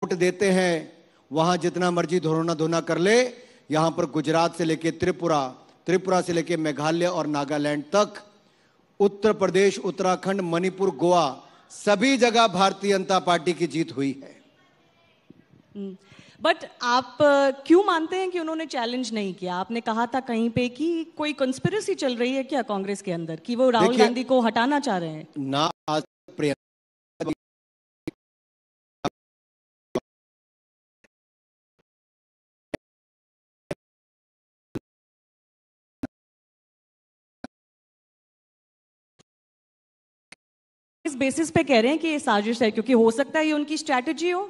Vote देते हैं वहां जितना मर्जी धोना धोना कर ले, यहां पर गुजरात से लेके त्रिपुरा, त्रिपुरा से लेके मेघालय और नागालैंड तक, उत्तर प्रदेश, उत्तराखंड, मणिपुर, गोवा, सभी जगह भारतीय जनता पार्टी की जीत हुई है। बट आप क्यों मानते हैं कि उन्होंने चैलेंज नहीं किया? आपने कहा था कहीं पे कि कोई कंस्पिरेसी चल रही है क्या कांग्रेस के अंदर कि वो राहुल गांधी को हटाना चाह रहे हैं? ना आज इस बेसिस पे कह रहे हैं कि ये साजिश है, क्योंकि हो सकता है ये उनकी स्ट्रैटेजी हो,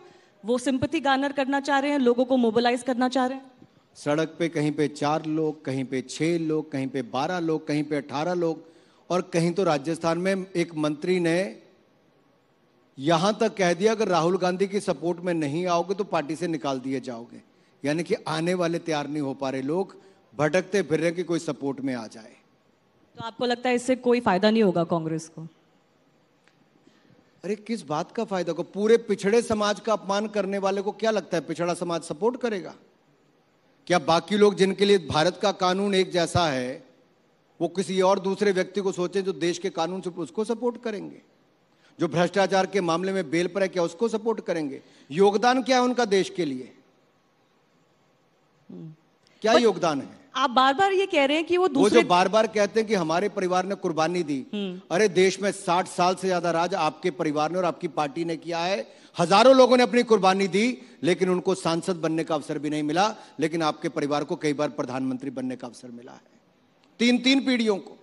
वो सिंपैथी गार्नर करना चाह रहे हैं, लोगों को मोबिलाइज करना चाह रहे हैं। सड़क पे कहीं पे 4 लोग, कहीं पे 6 लोग, कहीं पे 12 लोग, कहीं पे 18 लोग, और कहीं तो राजस्थान में एक मंत्री ने यहां तक कह दिया अगर राहुल गांधी की सपोर्ट में नहीं आओगे तो पार्टी से निकाल दिए जाओगे। यानी कि आने वाले तैयार नहीं हो पा रहे लोग, भटकते फिर रहे कि कोई सपोर्ट में आ जाए। तो आपको लगता है इससे कोई फायदा नहीं होगा कांग्रेस को? अरे किस बात का फायदा को? पूरे पिछड़े समाज का अपमान करने वाले को क्या लगता है पिछड़ा समाज सपोर्ट करेगा? क्या बाकी लोग जिनके लिए भारत का कानून एक जैसा है वो किसी और दूसरे व्यक्ति को सोचें जो देश के कानून से, उसको सपोर्ट करेंगे? जो भ्रष्टाचार के मामले में बेल पर है, क्या उसको सपोर्ट करेंगे? योगदान क्या है उनका देश के लिए? क्या योगदान है? आप बार बार ये कह रहे हैं कि वो जो बार बार कहते हैं कि हमारे परिवार ने कुर्बानी दी, अरे देश में 60 साल से ज्यादा राज आपके परिवार ने और आपकी पार्टी ने किया है। हजारों लोगों ने अपनी कुर्बानी दी, लेकिन उनको सांसद बनने का अवसर भी नहीं मिला। लेकिन आपके परिवार को कई बार प्रधानमंत्री बनने का अवसर मिला है, 3 पीढ़ियों को।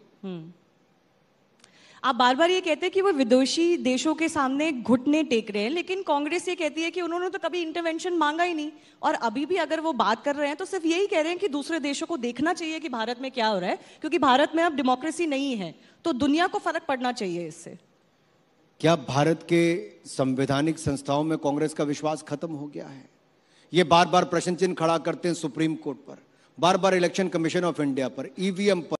आप बार बार ये कहते हैं कि वो विदेशी देशों के सामने घुटने टेक रहे हैं, लेकिन कांग्रेस ये कहती है कि उन्होंने तो कभी इंटरवेंशन मांगा ही नहीं, और अभी भी अगर वो बात कर रहे हैं तो सिर्फ यही कह रहे हैं कि दूसरे देशों को देखना चाहिए कि भारत में क्या हो रहा है, क्योंकि भारत में अब डेमोक्रेसी नहीं है, तो दुनिया को फर्क पड़ना चाहिए इससे। क्या भारत के संवैधानिक संस्थाओं में कांग्रेस का विश्वास खत्म हो गया है? ये बार बार प्रश्न चिन्ह खड़ा करते हैं सुप्रीम कोर्ट पर, बार बार इलेक्शन कमीशन ऑफ इंडिया पर, ईवीएम पर,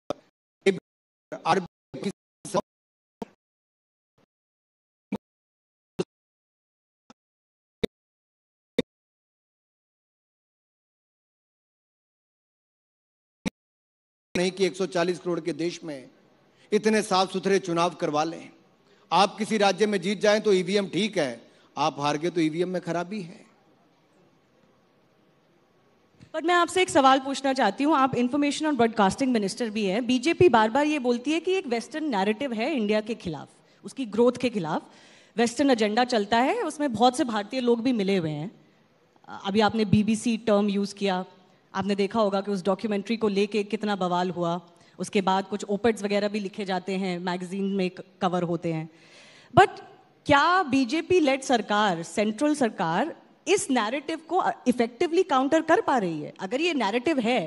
नहीं कि 140 करोड़ के देश में इतने साफ सुथरे चुनाव करवा लें। आप किसी राज्य में जीत जाएं तो ईवीएम ठीक है, आप हार गए तो ईवीएम में खराबी है। पर मैं आपसे एक सवाल पूछना चाहती हूं, आप इंफॉर्मेशन और ब्रॉडकास्टिंग मिनिस्टर भी हैं। बीजेपी बार बार ये बोलती है कि एक वेस्टर्न नैरेटिव है इंडिया के खिलाफ, उसकी ग्रोथ के खिलाफ वेस्टर्न एजेंडा चलता है, उसमें बहुत से भारतीय लोग भी मिले हुए हैं। अभी आपने बीबीसी टर्म यूज किया, आपने देखा होगा कि उस डॉक्यूमेंट्री को लेके कितना बवाल हुआ। उसके बाद कुछ ओपेड्स वगैरह भी लिखे जाते हैं, मैगजीन में कवर होते हैं। बट क्या बीजेपी लेड सरकार, सेंट्रल सरकार, इस नैरेटिव को इफेक्टिवली काउंटर कर पा रही है? अगर ये नैरेटिव है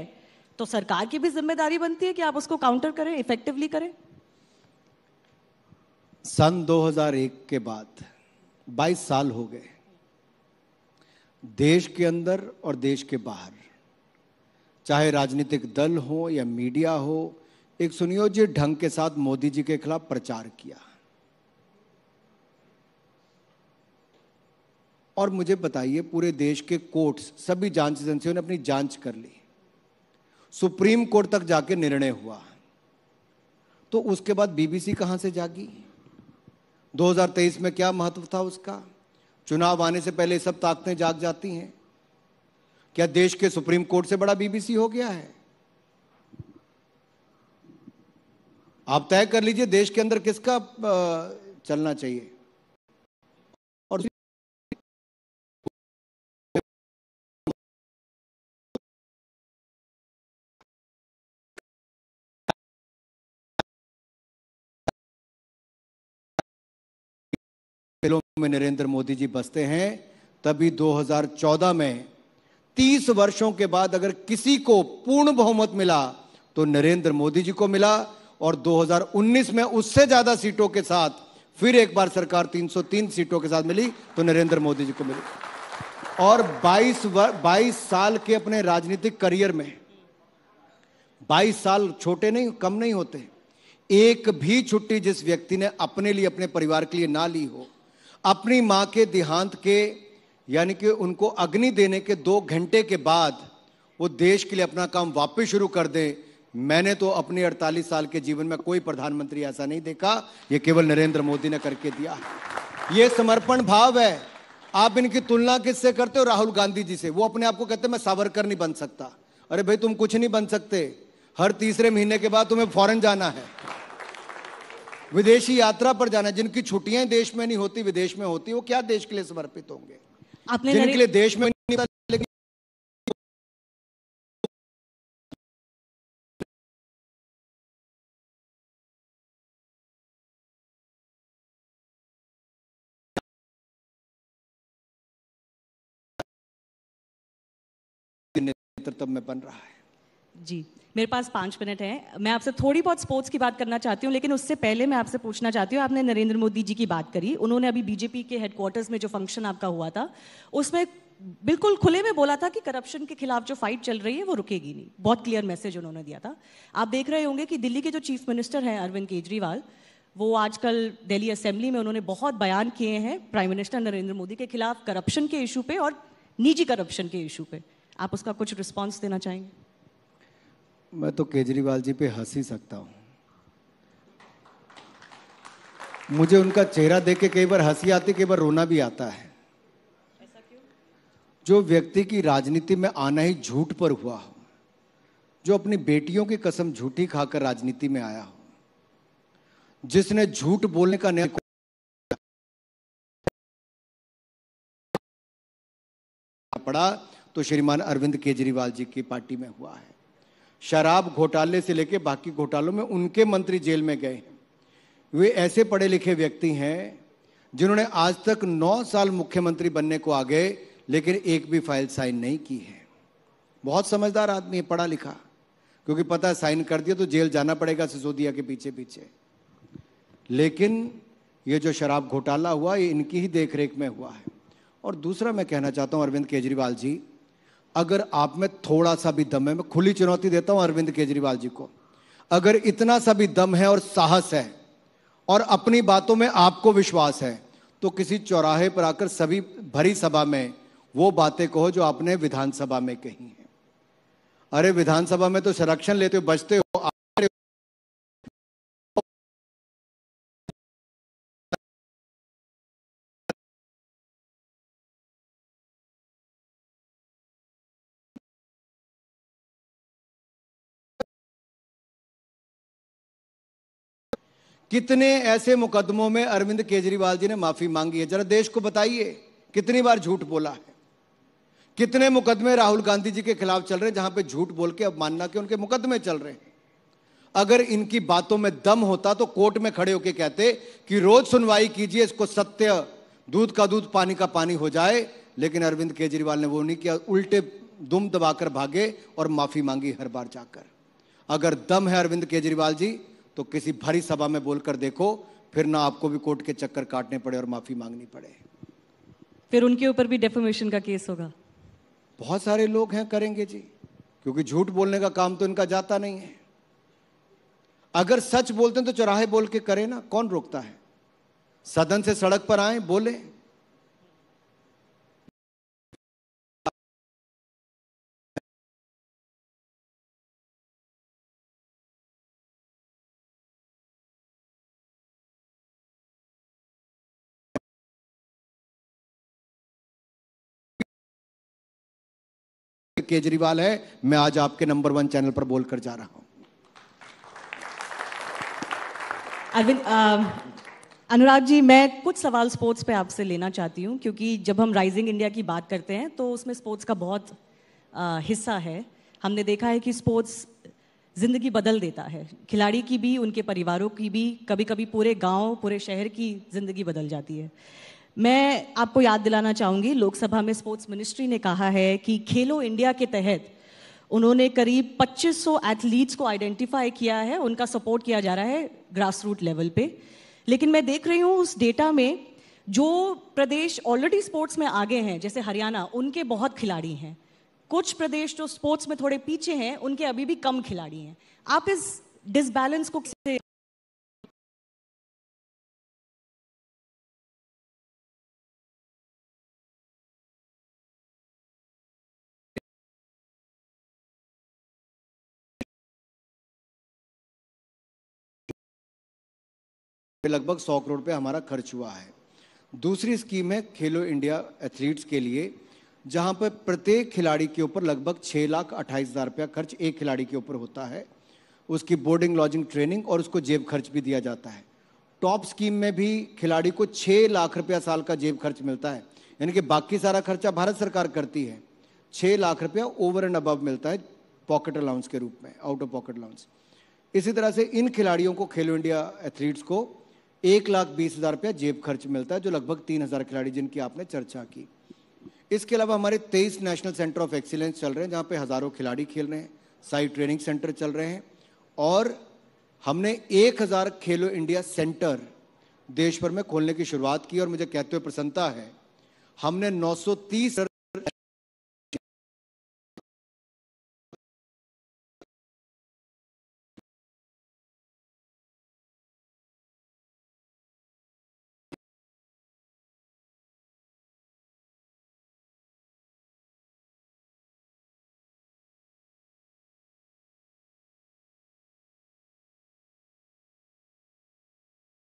तो सरकार की भी जिम्मेदारी बनती है कि आप उसको काउंटर करें, इफेक्टिवली करें। सन 2001 के बाद 22 साल हो गए, देश के अंदर और देश के बाहर, चाहे राजनीतिक दल हो या मीडिया हो, एक सुनियोजित ढंग के साथ मोदी जी के खिलाफ प्रचार किया। और मुझे बताइए, पूरे देश के कोर्ट्स, सभी जांच एजेंसियों ने अपनी जांच कर ली, सुप्रीम कोर्ट तक जाके निर्णय हुआ, तो उसके बाद बीबीसी कहां से जागी? 2023 में क्या महत्व था उसका? चुनाव आने से पहले सब ताकतें जाग जाती हैं। क्या देश के सुप्रीम कोर्ट से बड़ा बीबीसी हो गया है? आप तय कर लीजिए देश के अंदर किसका चलना चाहिए। और में नरेंद्र मोदी जी बसते हैं, तभी 2014 में 30 वर्षों के बाद अगर किसी को पूर्ण बहुमत मिला तो नरेंद्र मोदी जी को मिला, और 2019 में उससे ज्यादा सीटों के साथ फिर एक बार सरकार 303 सीटों के साथ मिली तो नरेंद्र मोदी जी को मिली। और 22 साल के अपने राजनीतिक करियर में, 22 साल छोटे नहीं, कम नहीं होते, एक भी छुट्टी जिस व्यक्ति ने अपने लिए, अपने परिवार के लिए ना ली हो, अपनी मां के देहांत के यानी कि उनको अग्नि देने के 2 घंटे के बाद वो देश के लिए अपना काम वापस शुरू कर दें। मैंने तो अपने 48 साल के जीवन में कोई प्रधानमंत्री ऐसा नहीं देखा, ये केवल नरेंद्र मोदी ने करके दिया। ये समर्पण भाव है। आप इनकी तुलना किससे करते हो? राहुल गांधी जी से। वो अपने आप को कहते हैं मैं सावरकर नहीं बन सकता। अरे भाई, तुम कुछ नहीं बन सकते। हर तीसरे महीने के बाद तुम्हें फॉरेन जाना है, विदेशी यात्रा पर जाना है। जिनकी छुट्टियां देश में नहीं होती, विदेश में होती, वो क्या देश के लिए समर्पित होंगे? जिनके लिए देश में नहीं होता, लेकिन नेतृत्व में बन रहा है। जी, मेरे पास 5 मिनट है। मैं आपसे थोड़ी बहुत स्पोर्ट्स की बात करना चाहती हूँ, लेकिन उससे पहले मैं आपसे पूछना चाहती हूँ, आपने नरेंद्र मोदी जी की बात करी। उन्होंने अभी बीजेपी के हेडक्वार्टर्स में जो फंक्शन आपका हुआ था, उसमें बिल्कुल खुले में बोला था कि करप्शन के खिलाफ जो फाइट चल रही है वो रुकेगी नहीं। बहुत क्लियर मैसेज उन्होंने दिया था। आप देख रहे होंगे कि दिल्ली के जो चीफ मिनिस्टर हैं अरविंद केजरीवाल, वो आजकल दिल्ली असेंबली में उन्होंने बहुत बयान किए हैं प्राइम मिनिस्टर नरेंद्र मोदी के खिलाफ करप्शन के इशू पे और निजी करप्शन के इशू पे। आप उसका कुछ रिस्पॉन्स देना चाहेंगे? मैं तो केजरीवाल जी पे हंस ही सकता हूं। मुझे उनका चेहरा देख के कई बार हंसी आती, कई बार रोना भी आता है। ऐसा क्यों? जो व्यक्ति की राजनीति में आना ही झूठ पर हुआ हो, जो अपनी बेटियों की कसम झूठी खाकर राजनीति में आया हो, जिसने झूठ बोलने का नया पड़ा, तो श्रीमान अरविंद केजरीवाल जी की पार्टी में हुआ है। शराब घोटाले से लेकर बाकी घोटालों में उनके मंत्री जेल में गए हैं। वे ऐसे पढ़े लिखे व्यक्ति हैं जिन्होंने आज तक 9 साल मुख्यमंत्री बनने को आ गए, लेकिन एक भी फाइल साइन नहीं की है। बहुत समझदार आदमी है, पढ़ा लिखा, क्योंकि पता है साइन कर दिया तो जेल जाना पड़ेगा सिसोदिया के पीछे पीछे। लेकिन ये जो शराब घोटाला हुआ, ये इनकी ही देखरेख में हुआ है। और दूसरा मैं कहना चाहता हूं अरविंद केजरीवाल जी, अगर आप में थोड़ा सा भी दम है, मैं खुली चुनौती देता हूं अरविंद केजरीवाल जी को, अगर इतना सा भी दम है और साहस है और अपनी बातों में आपको विश्वास है, तो किसी चौराहे पर आकर सभी भरी सभा में वो बातें कहो जो आपने विधानसभा में कही हैं। अरे विधानसभा में तो संरक्षण लेते हो, बचते हो। कितने ऐसे मुकदमों में अरविंद केजरीवाल जी ने माफी मांगी है? जरा देश को बताइए, कितनी बार झूठ बोला है? कितने मुकदमे राहुल गांधी जी के खिलाफ चल रहे हैं जहां पे झूठ बोल के अवमानना के उनके मुकदमे चल रहे हैं? अगर इनकी बातों में दम होता तो कोर्ट में खड़े होकर कहते कि रोज सुनवाई कीजिए, इसको सत्य, दूध का दूध पानी का पानी हो जाए। लेकिन अरविंद केजरीवाल ने वो नहीं किया, उल्टे दुम दबाकर भागे और माफी मांगी हर बार जाकर। अगर दम है अरविंद केजरीवाल जी, तो किसी भरी सभा में बोलकर देखो, फिर ना आपको भी कोर्ट के चक्कर काटने पड़े और माफी मांगनी पड़े। फिर उनके ऊपर भी डेफेमेशन का केस होगा? बहुत सारे लोग हैं करेंगे जी, क्योंकि झूठ बोलने का काम तो इनका जाता नहीं है। अगर सच बोलते हैं तो चौराहे बोल के करें ना, कौन रोकता है? सदन से सड़क पर आए, बोले। केजरीवाल है, मैं आज आपके नंबर 1 चैनल पर बोलकर जा रहा हूं। अरविंद, अनुराग जी, मैं कुछ सवाल स्पोर्ट्स पे आपसे लेना चाहती हूँ, क्योंकि जब हम राइजिंग इंडिया की बात करते हैं तो उसमें स्पोर्ट्स का बहुत हिस्सा है। हमने देखा है कि स्पोर्ट्स जिंदगी बदल देता है, खिलाड़ी की भी, उनके परिवारों की भी, कभी कभी पूरे गांव, पूरे शहर की जिंदगी बदल जाती है। मैं आपको याद दिलाना चाहूंगी, लोकसभा में स्पोर्ट्स मिनिस्ट्री ने कहा है कि खेलो इंडिया के तहत उन्होंने करीब 2500 एथलीट्स को आइडेंटिफाई किया है, उनका सपोर्ट किया जा रहा है ग्रास रूट लेवल पे। लेकिन मैं देख रही हूँ उस डेटा में जो प्रदेश ऑलरेडी स्पोर्ट्स में आगे हैं, जैसे हरियाणा, उनके बहुत खिलाड़ी हैं। कुछ प्रदेश जो स्पोर्ट्स में थोड़े पीछे हैं, उनके अभी भी कम खिलाड़ी हैं। आप इस डिसबैलेंस को कैसे पे लगभग 100 करोड़ रुपए हमारा खर्च हुआ है। दूसरी स्कीम है खेलो इंडिया एथलीट्स के लिए, जहां पर प्रत्येक खिलाड़ी के ऊपर लगभग 6,28,000 रुपया खर्च एक खिलाड़ी के ऊपर होता है। उसकी बोर्डिंग, लॉजिंग, ट्रेनिंग और उसको जेब खर्च भी दिया जाता है। टॉप स्कीम में भी खिलाड़ी को 6 लाख रुपया साल का जेब खर्च मिलता है, यानी कि बाकी सारा खर्चा भारत सरकार करती है। 6 लाख रुपया ओवर एंड अबव मिलता है पॉकेट अलाउंस के रूप में, आउट ऑफ पॉकेट अलाउंस। इसी तरह से इन खिलाड़ियों को, खेलो इंडिया एथलीट्स को 1,20,000 रुपया जेब खर्च मिलता है, जो लगभग 3,000 खिलाड़ी जिनकी आपने चर्चा की। इसके अलावा हमारे 23 नेशनल सेंटर ऑफ एक्सीलेंस चल रहे हैं, जहां पे हजारों खिलाड़ी खेल रहे हैं। साइट ट्रेनिंग सेंटर चल रहे हैं और हमने 1,000 खेलो इंडिया सेंटर देश भर में खोलने की शुरुआत की। और मुझे कहते हुए प्रसन्नता है, हमने 930